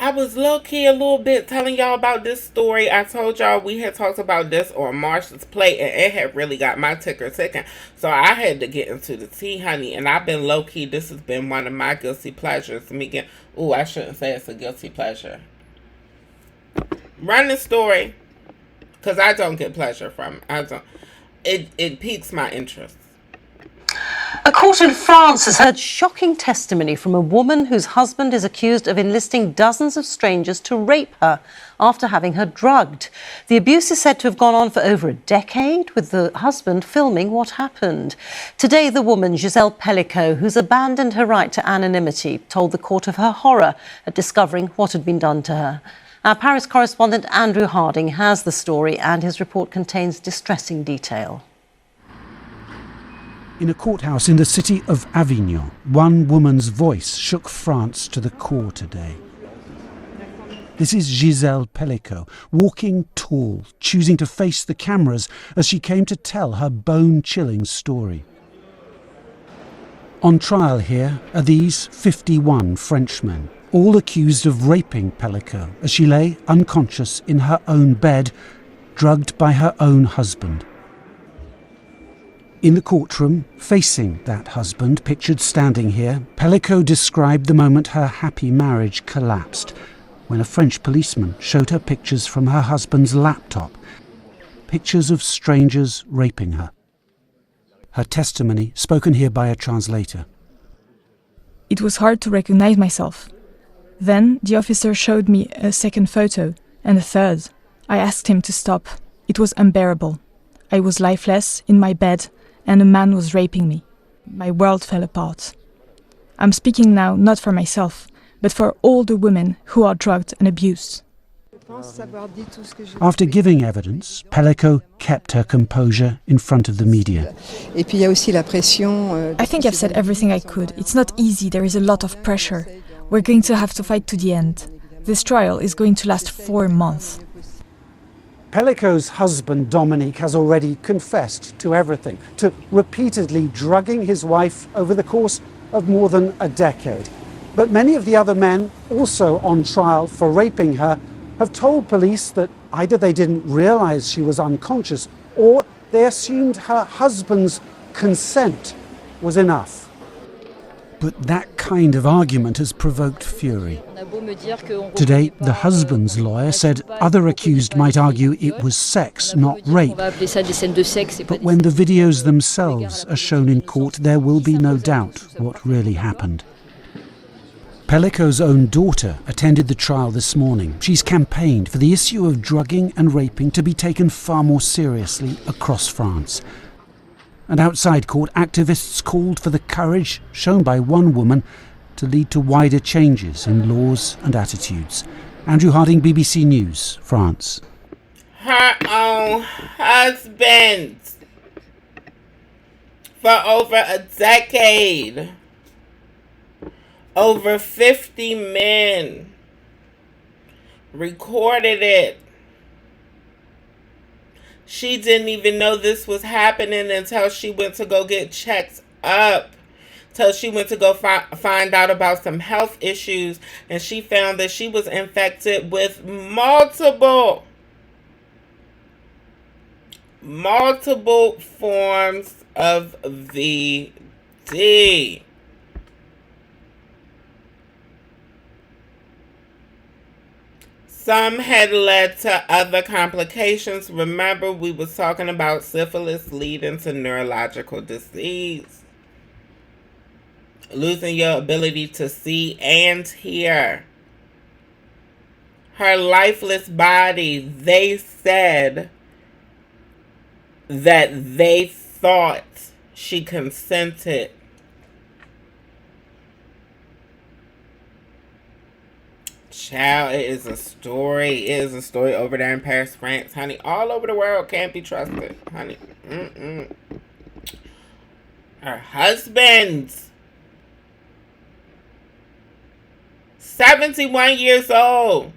I was low-key a little bit telling y'all about this story. I told y'all we had talked about this on Marsha's plate, and it had really got my ticker ticking. So I had to get into the tea, honey. And I've been low-key. This has been one of my guilty pleasures. Ooh, I shouldn't say it's a guilty pleasure. Run the story, because I don't get pleasure from it. I don't. It piques my interest. A court in France has heard shocking testimony from a woman whose husband is accused of enlisting dozens of strangers to rape her after having her drugged. The abuse is said to have gone on for over a decade, with the husband filming what happened. Today, the woman, Gisèle Pelicot, who's abandoned her right to anonymity, told the court of her horror at discovering what had been done to her. Our Paris correspondent Andrew Harding has the story, and his report contains distressing detail. In a courthouse in the city of Avignon, one woman's voice shook France to the core today. This is Gisèle Pelicot, walking tall, choosing to face the cameras as she came to tell her bone-chilling story. On trial here are these 51 Frenchmen, all accused of raping Pelicot as she lay unconscious in her own bed, drugged by her own husband. In the courtroom, facing that husband, pictured standing here, Pelicot described the moment her happy marriage collapsed, when a French policeman showed her pictures from her husband's laptop, pictures of strangers raping her. Her testimony spoken here by a translator. It was hard to recognize myself. Then the officer showed me a second photo, and a third. I asked him to stop. It was unbearable. I was lifeless in my bed, and a man was raping me. My world fell apart. I'm speaking now not for myself, but for all the women who are drugged and abused. After giving evidence, Pelicot kept her composure in front of the media. I think I've said everything I could. It's not easy, there is a lot of pressure. We're going to have to fight to the end. This trial is going to last 4 months. Pelicot's husband, Dominique, has already confessed to everything, to repeatedly drugging his wife over the course of more than a decade. But many of the other men, also on trial for raping her, have told police that either they didn't realize she was unconscious or they assumed her husband's consent was enough. But that kind of argument has provoked fury. Today, the husband's lawyer said other accused might argue it was sex, not rape. But when the videos themselves are shown in court, there will be no doubt what really happened. Pelicot's own daughter attended the trial this morning. She's campaigned for the issue of drugging and raping to be taken far more seriously across France. And outside court, activists called for the courage shown by one woman to lead to wider changes in laws and attitudes. Andrew Harding, BBC News, France. Her own husband for over a decade. Over 50 men recorded it. She didn't even know this was happening until she went to go get checked up. Till she went to go find out about some health issues. And she found that she was infected with multiple forms of VD. Some had led to other complications. Remember, we was talking about syphilis leading to neurological disease. Losing your ability to see and hear. Her lifeless body, they said that they thought she consented. Child, it is a story. It is a story over there in Paris, France, honey. All over the world, can't be trusted, honey. Her husband, 71 years old.